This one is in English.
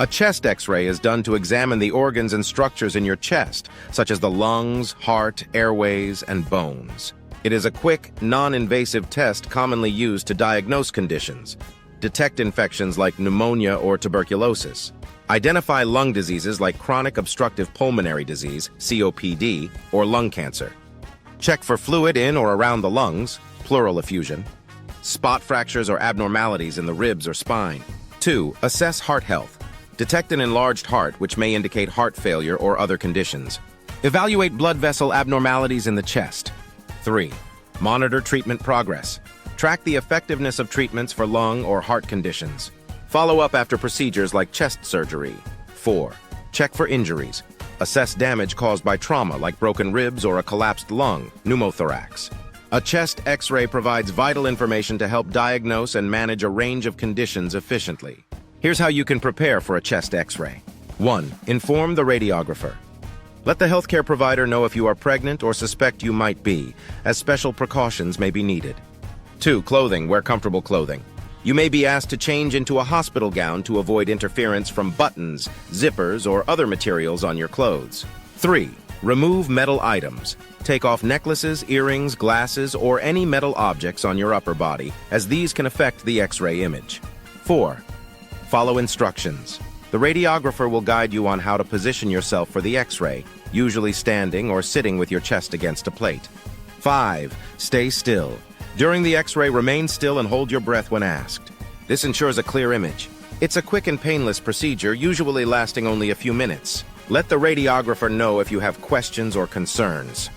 A chest X-ray is done to examine the organs and structures in your chest, such as the lungs, heart, airways, and bones. It is a quick, non-invasive test commonly used to diagnose conditions, detect infections like pneumonia or tuberculosis, identify lung diseases like chronic obstructive pulmonary disease, COPD, or lung cancer, check for fluid in or around the lungs, pleural effusion, spot fractures or abnormalities in the ribs or spine. 2. Assess heart health. Detect an enlarged heart, which may indicate heart failure or other conditions. Evaluate blood vessel abnormalities in the chest. 3. Monitor treatment progress. Track the effectiveness of treatments for lung or heart conditions. Follow up after procedures like chest surgery. 4. Check for injuries. Assess damage caused by trauma like broken ribs or a collapsed lung, pneumothorax. A chest X-ray provides vital information to help diagnose and manage a range of conditions efficiently. Here's how you can prepare for a chest X-ray. 1. Inform the radiographer. Let the healthcare provider know if you are pregnant or suspect you might be, as special precautions may be needed. 2. Clothing. Wear comfortable clothing. You may be asked to change into a hospital gown to avoid interference from buttons, zippers, or other materials on your clothes. 3. Remove metal items. Take off necklaces, earrings, glasses, or any metal objects on your upper body, as these can affect the X-ray image. 4. Follow instructions. The radiographer will guide you on how to position yourself for the X-ray, usually standing or sitting with your chest against a plate. 5. Stay still. During the X-ray, remain still and hold your breath when asked. This ensures a clear image. It's a quick and painless procedure, usually lasting only a few minutes. Let the radiographer know if you have questions or concerns.